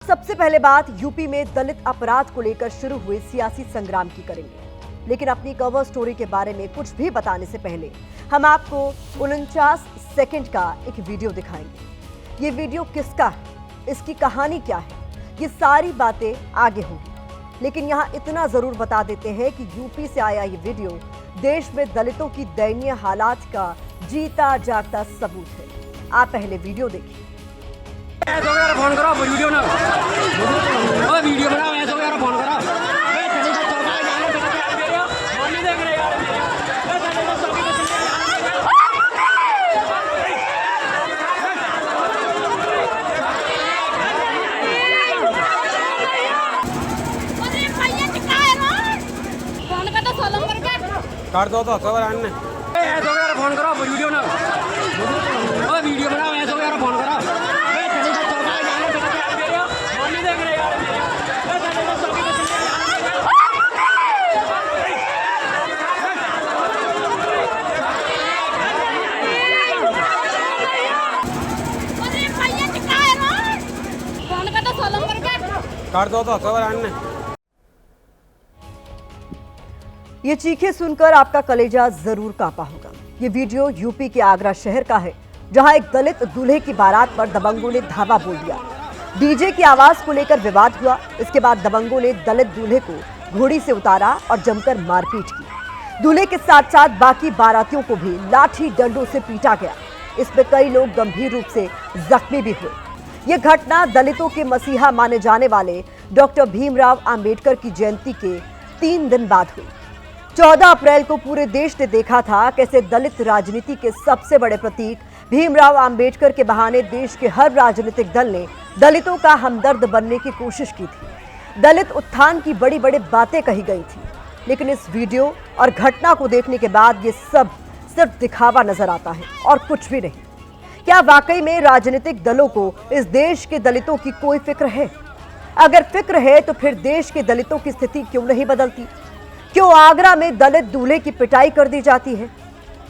सबसे पहले बात यूपी में दलित अपराध को लेकर शुरू हुए सियासी संग्राम की करेंगे, लेकिन अपनी कवर स्टोरी के बारे में कुछ भी बताने से पहले हम आपको 49 सेकंड का एक वीडियो दिखाएंगे। ये वीडियो किसका है, इसकी कहानी क्या है, ये सारी बातें आगे होंगी, लेकिन यहाँ इतना जरूर बता देते हैं कि यूपी से आया ये वीडियो देश में दलितों की दयनीय हालात का जीता जागता सबूत है। आप पहले वीडियो देखिए। फोन करो वीडियो ना वीडियो बनाओ ऐसा यार फोन करो नहीं देख रहे यार फोन पे तो 16 नंबर का कर दो तो खबर आने ऐसा यार फोन करो वीडियो ना वीडियो बनाओ ऐसा यार फोन करो नहीं देख रहे यार फोन पे तो 16 नंबर का कर दो तो खबर आने। ये चीखें सुनकर आपका कलेजा जरूर कांपा होगा। ये वीडियो यूपी के आगरा शहर का है, जहां एक दलित दूल्हे की बारात पर दबंगों ने धावा बोल दिया। डीजे की आवाज को लेकर विवाद हुआ। इसके बाद दबंगों ने दलित दूल्हे को घोड़ी से उतारा और जमकर मारपीट की। दूल्हे के साथ साथ बाकी बारातियों को भी लाठी डंडों से पीटा गया। इसमें कई लोग गंभीर रूप से जख्मी भी हुए। यह घटना दलितों के मसीहा माने जाने वाले डॉक्टर भीमराव अंबेडकर की जयंती के 3 दिन बाद हुई। 14 अप्रैल को पूरे देश ने देखा था कैसे दलित राजनीति के सबसे बड़े प्रतीक भीमराव अंबेडकर के बहाने देश के हर राजनीतिक दल ने दलितों का हमदर्द बनने की कोशिश की थी। दलित उत्थान की बड़ी बड़ी बातें कही गई थी, लेकिन इस वीडियो और घटना को देखने के बाद ये सब सिर्फ दिखावा नजर आता है और कुछ भी नहीं। क्या वाकई में राजनीतिक दलों को इस देश के दलितों की कोई फिक्र है? अगर फिक्र है तो फिर देश के दलितों की स्थिति क्यों नहीं बदलती? क्यों आगरा में दलित दूल्हे की पिटाई कर दी जाती है?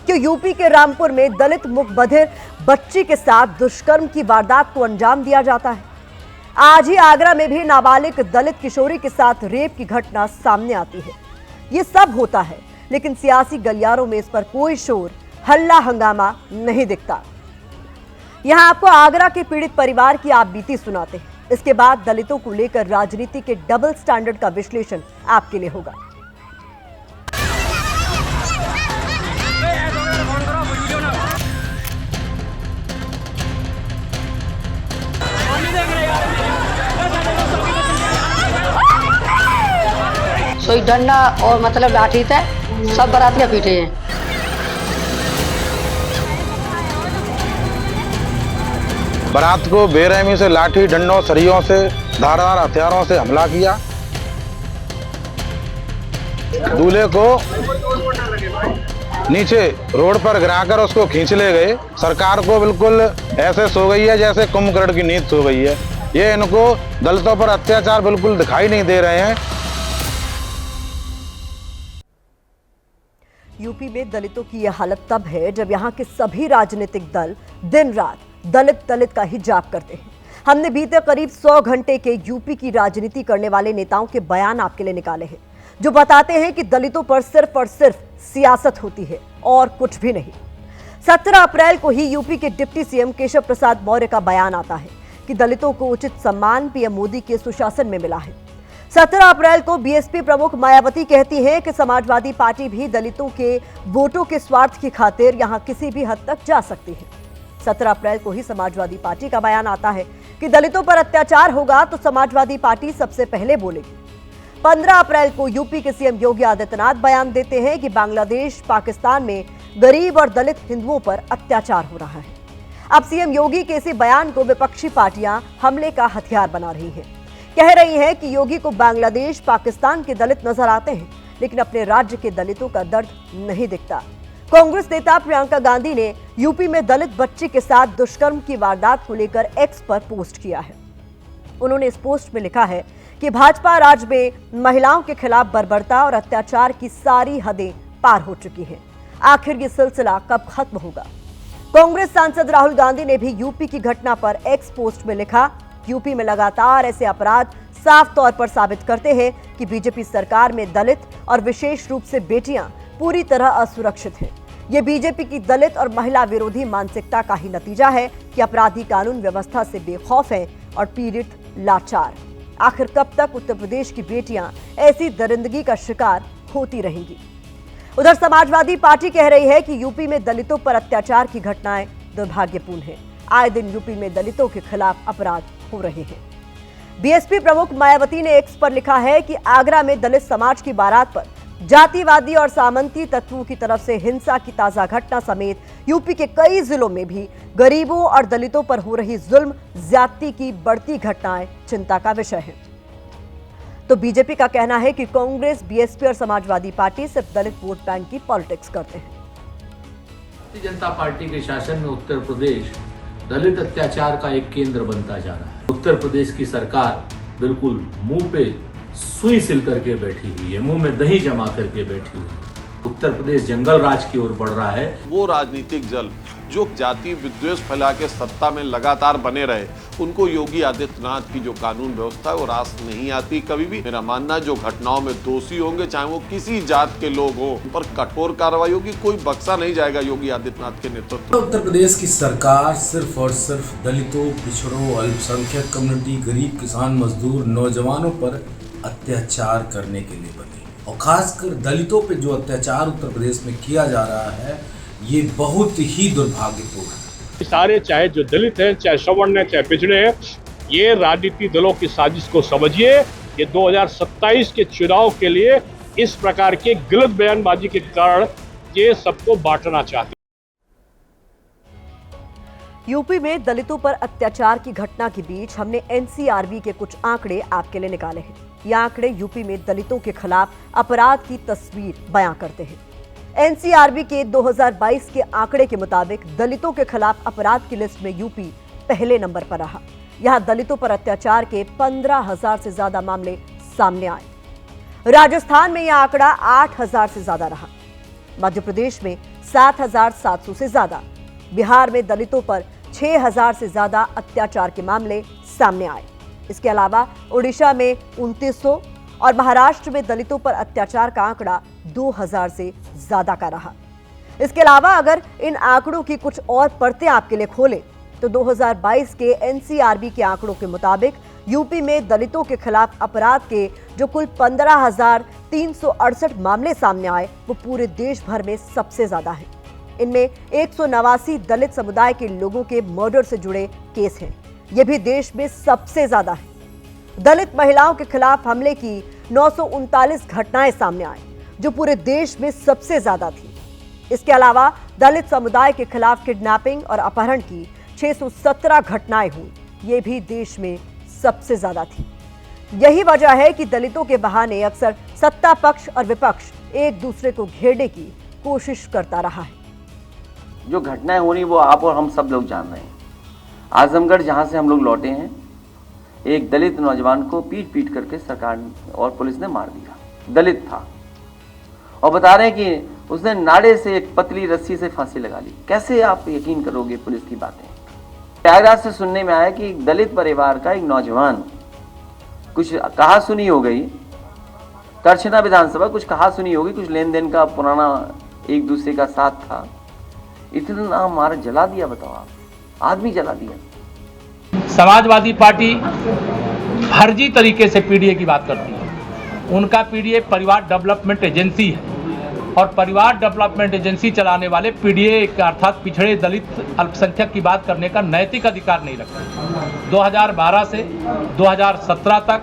क्यों यूपी के रामपुर में दलित मुखबधिर बच्ची के साथ दुष्कर्म की वारदात को अंजाम दिया जाता है? आज ही आगरा में भी नाबालिग दलित किशोरी के साथ रेप की घटना सामने आती है। ये सब होता है, लेकिन सियासी गलियारों में इस पर कोई शोर, हल्ला हंगामा नहीं दिखता। यहां आपको आगरा के पीड़ित परिवार की आप बीती सुनाते हैं। इसके बाद दलितों को लेकर राजनीति के डबल स्टैंडर्ड का विश्लेषण आपके लिए होगा। सोई डंडा और मतलब लाठी थे, सब बरातियां पीटे हैं। बारात को बेरहमी से लाठी डंडों सरियों से धारदार हथियारों से हमला किया। दूल्हे को नीचे रोड पर गिराकर उसको खींच ले गए। सरकार को बिल्कुल ऐसे सो गई है जैसे कुंभकर्ण की नींद सो गई है। ये इनको दलितों पर अत्याचार बिल्कुल दिखाई नहीं दे रहे हैं। यूपी में दलितों की यह हालत तब है जब यहाँ के सभी राजनीतिक दल दिन रात दलित का ही जाप करते हैं। हमने बीते करीब 100 घंटे के यूपी की राजनीति करने वाले नेताओं के बयान आपके लिए निकाले हैं, जो बताते हैं कि दलितों पर सिर्फ और सिर्फ सियासत होती है और कुछ भी नहीं। 17 अप्रैल को ही यूपी के डिप्टी सीएम केशव प्रसाद मौर्य का बयान आता है कि दलितों को उचित सम्मान पीएम मोदी के सुशासन में मिला है। 17 अप्रैल को बीएसपी प्रमुख मायावती कहती हैं कि समाजवादी पार्टी भी दलितों के वोटों के स्वार्थ की खातिर यहां किसी भी हद तक जा सकती है। 17 अप्रैल को ही समाजवादी पार्टी का बयान आता है कि दलितों पर अत्याचार होगा तो समाजवादी पार्टी सबसे पहले बोलेगी। 15 अप्रैल को यूपी के सीएम योगी आदित्यनाथ बयान देते हैं कि बांग्लादेश, पाकिस्तान में गरीब और दलित हिंदुओं पर अत्याचार हो रहा है। अब सीएम योगी के इसी बयान को विपक्षी पार्टियां हमले का हथियार बना रही हैं। कह रही हैं कि योगी को बांग्लादेश, पाकिस्तान के दलित नजर आते हैं, लेकिन अपने राज्य के दलितों का दर्द नहीं दिखता। कांग्रेस नेता प्रियंका गांधी ने यूपी में दलित बच्ची के साथ दुष्कर्म की वारदात को लेकर एक्स पर पोस्ट किया है। उन्होंने इस पोस्ट में लिखा है कि भाजपा राज में महिलाओं के खिलाफ बर्बरता और अत्याचार की सारी हदें पार हो चुकी हैं। आखिर ये सिलसिला कब खत्म होगा? कांग्रेस सांसद राहुल गांधी ने भी यूपी की घटना पर एक्स पोस्ट में लिखा, यूपी में लगातार ऐसे अपराध साफ तौर पर साबित करते हैं कि बीजेपी सरकार में दलित और विशेष रूप से बेटियां पूरी तरह असुरक्षित हैं। ये बीजेपी की दलित और महिला विरोधी मानसिकता का ही नतीजा है कि अपराधी कानून व्यवस्था से बेखौफ हैं और पीड़ित लाचार। आखिर कब तक उत्तर प्रदेश की बेटियां ऐसी दरिंदगी का शिकार होती रहेंगी? उधर समाजवादी पार्टी कह रही है कि यूपी में दलितों पर अत्याचार की घटनाएं दुर्भाग्यपूर्ण है। आए दिन यूपी में दलितों के खिलाफ अपराध हो रहे हैं। बीएसपी प्रमुख मायावती ने एक्स पर लिखा है कि आगरा में दलित समाज की बारात पर जातिवादी और सामंती तत्वों की तरफ से हिंसा की ताजा घटना समेत यूपी के कई जिलों में भी गरीबों और दलितों पर हो रही जुल्म ज्यादती की बढ़ती घटनाएं चिंता का विषय है। तो बीजेपी का कहना है कि कांग्रेस, बीएसपी और समाजवादी पार्टी सिर्फ दलित वोट बैंक की पॉलिटिक्स करते हैं। भारतीय जनता पार्टी के शासन में उत्तर प्रदेश दलित अत्याचार का एक केंद्र बनता जा रहा है। उत्तर प्रदेश की सरकार बिल्कुल मुंह पे सुई सिल करके बैठी हुई है, मुंह में दही जमा करके बैठी हुई है। उत्तर प्रदेश जंगल राज की ओर बढ़ रहा है। वो राजनीतिक जल जो जाति विद्वेष फैला के सत्ता में लगातार बने रहे, उनको योगी आदित्यनाथ की जो कानून व्यवस्था है वो रास नहीं आती कभी भी। मेरा मानना जो घटनाओं में दोषी होंगे, चाहे वो किसी जात के लोग हो, उन पर कठोर कार्रवाई होगी। कोई बख्शा नहीं जाएगा योगी आदित्यनाथ के नेतृत्व में। उत्तर प्रदेश की सरकार सिर्फ और सिर्फ दलितों, पिछड़ों, अल्पसंख्यक कम्युनिटी, गरीब किसान, मजदूर, नौजवानों पर अत्याचार करने के लिए बनी, और खासकर दलितों पे जो अत्याचार उत्तर प्रदेश में किया जा रहा है ये बहुत ही दुर्भाग्यपूर्ण है। सारे, चाहे जो दलित हैं, चाहे सवर्ण हैं, चाहे पिछड़े हैं, ये राजनीतिक दलों की साजिश को समझिए। ये 2027 के चुनाव के लिए इस प्रकार के गलत बयानबाजी के कारण ये सबको बांटना चाहते हैं। यूपी में दलितों पर अत्याचार की घटना के बीच हमने एनसीआरबी के कुछ आंकड़े आपके लिए निकाले हैं। ये आंकड़े यूपी में दलितों के खिलाफ अपराध की तस्वीर बयां करते हैं। एनसीआरबी के 2022 के आंकड़े के मुताबिक दलितों के खिलाफ अपराध की लिस्ट में यूपी पहले नंबर पर रहा। यहां दलितों पर अत्याचार के 15,000 से ज्यादा मामले सामने आए। राजस्थान में यह आंकड़ा 8,000 से ज्यादा रहा। मध्य प्रदेश में 7,700 से ज्यादा, बिहार में दलितों पर 6,000 से ज्यादा अत्याचार के मामले सामने आए। इसके अलावा उड़ीसा में 2,900 और महाराष्ट्र में दलितों पर अत्याचार का आंकड़ा 2,000 से ज्यादा का रहा। इसके अलावा अगर इन आंकड़ों की कुछ और परतें आपके लिए खोलें तो 2022 के एनसीआरबी के आंकड़ों के मुताबिक यूपी में दलितों के खिलाफ अपराध के जो कुल 15,368 मामले सामने आए वो पूरे देश भर में सबसे ज्यादा है। इनमें 189 दलित समुदाय के लोगों के मर्डर से जुड़े केस हैं। ये भी देश में सबसे ज्यादा है। दलित महिलाओं के खिलाफ हमले की 939 घटनाएं सामने आई जो पूरे देश में सबसे ज्यादा थी। इसके अलावा दलित समुदाय के खिलाफ किडनैपिंग और अपहरण की 617 घटनाएं हुई। ये भी देश में सबसे ज्यादा थी। यही वजह है कि दलितों के बहाने अक्सर सत्ता पक्ष और विपक्ष एक दूसरे को घेरने की कोशिश करता रहा है। जो घटनाएं हो रही वो आप और हम सब लोग जान रहे हैं। आजमगढ़ जहां से हम लोग लौटे हैं, एक दलित नौजवान को पीट पीट करके सरकार और पुलिस ने मार दिया। दलित था और बता रहे हैं कि उसने नाड़े से एक पतली रस्सी से फांसी लगा ली। कैसे आप यकीन करोगे पुलिस की बातें? प्रयागराज से सुनने में आया कि एक दलित परिवार का एक नौजवान, कुछ कहा सुनी हो गई, करछना विधानसभा कुछ कहा सुनी होगी, कुछ लेन देन का पुराना एक दूसरे का साथ था, इतना मार जला दिया। बताओ आप, आदमी जला दिया। समाजवादी पार्टी फर्जी तरीके से पीडीए की बात करती है। उनका पीडीए परिवार डेवलपमेंट एजेंसी है और परिवार डेवलपमेंट एजेंसी चलाने वाले पीडीए अर्थात पिछड़े दलित अल्पसंख्यक की बात करने का नैतिक अधिकार नहीं रखते। 2012 से 2017 तक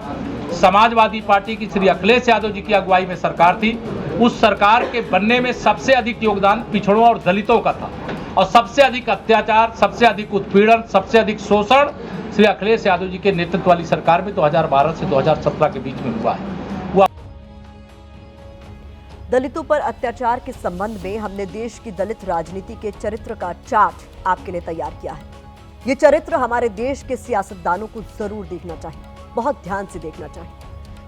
समाजवादी पार्टी की श्री अखिलेश यादव जी की अगुवाई में सरकार थी। उस सरकार के बनने में सबसे अधिक योगदान पिछड़ों और दलितों का था और सबसे अधिक अत्याचार, सबसे अधिक उत्पीड़न, सबसे अधिक शोषण श्री अखिलेश यादव जी के नेतृत्व वाली सरकार में 2012 से 2017 के बीच में हुआ है। दलितों पर अत्याचार के संबंध में हमने देश की दलित राजनीति के चरित्र का चार्ट आपके लिए तैयार किया है। ये चरित्र हमारे देश के सियासतदानों को जरूर देखना चाहिए, बहुत ध्यान से देखना चाहिए।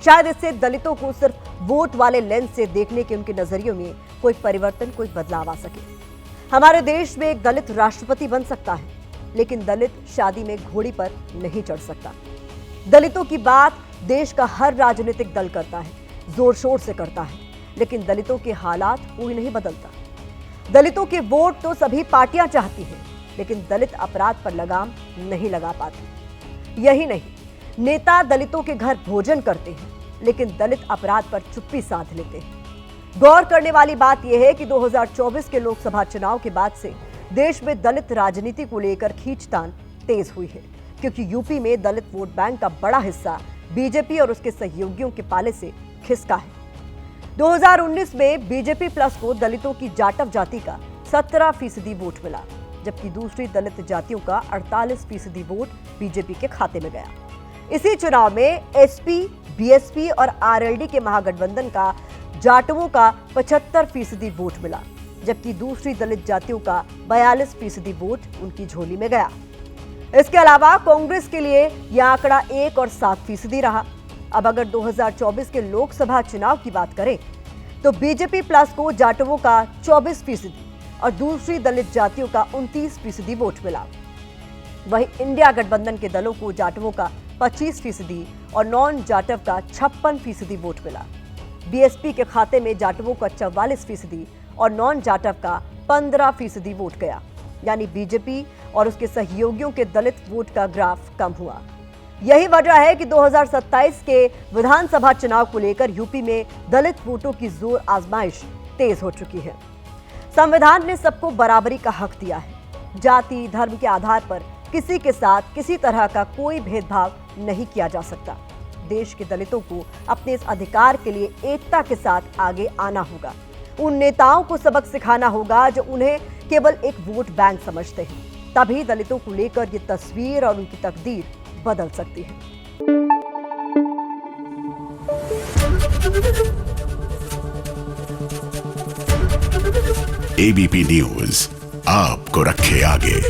शायद इससे दलितों को सिर्फ वोट वाले लेंस से देखने के उनके नजरियों में कोई परिवर्तन, कोई बदलाव आ सके। हमारे देश में एक दलित राष्ट्रपति बन सकता है, लेकिन दलित शादी में घोड़ी पर नहीं चढ़ सकता। दलितों की बात देश का हर राजनीतिक दल करता है, जोर शोर से करता है, लेकिन दलितों के हालात कोई नहीं बदलता। दलितों के वोट तो सभी पार्टियां चाहती हैं, लेकिन दलित अपराध पर लगाम नहीं लगा पाती। यही नहीं, नेता दलितों के घर भोजन करते हैं, लेकिन दलित अपराध पर चुप्पी साध लेते हैं। गौर करने वाली बात यह है कि 2024 के लोकसभा चुनाव के बाद से देश में दलित राजनीति को लेकर खींचतान तेज हुई है, क्योंकि यूपी में दलित वोट बैंक का बड़ा हिस्सा बीजेपी और उसके सहयोगियों के पाले से खिसका है। 2019 में बीजेपी प्लस को दलितों की जाटव जाति का 17% वोट मिला, जबकि दूसरी दलित जातियों का 48% वोट बीजेपी के खाते में गया। इसी चुनाव में एसपी, बीएसपी और आरएलडी के महागठबंधन का जाटवों का 75% वोट मिला, जबकि दूसरी दलित जातियों का 42% वोट उनकी झोली में गया। इसके अलावा कांग्रेस के लिए यह आंकड़ा 1 और 7% रहा। अब अगर 2024 के लोकसभा चुनाव की बात करें तो बीजेपी प्लस को जाटवों का 24% और दूसरी दलित जातियों का 29% वोट मिला। वहीं इंडिया गठबंधन के दलों को जाटवों का 25% और नॉन जाटव का 56% वोट मिला। बीएसपी के खाते में जाटवों का 44% और नॉन जाटव का 15% वोट गया, यानी बीजेपी और उसके सहयोगियों के दलित वोट का ग्राफ कम हुआ। यही वजह है कि 2027 के विधानसभा चुनाव को लेकर यूपी में दलित वोटों की जोर आजमाइश तेज हो चुकी है। संविधान ने सबको बराबरी का हक दिया है। जाति, धर्म के आधार पर किसी के साथ किसी तरह का कोई भेदभाव नहीं किया जा सकता। देश के दलितों को अपने इस अधिकार के लिए एकता के साथ आगे आना होगा। उन नेताओं को सबक सिखाना होगा जो उन्हें केवल एक वोट बैंक समझते हैं। तभी दलितों को लेकर ये तस्वीर और उनकी तकदीर बदल सकती है। एबीपी न्यूज आपको रखे आगे।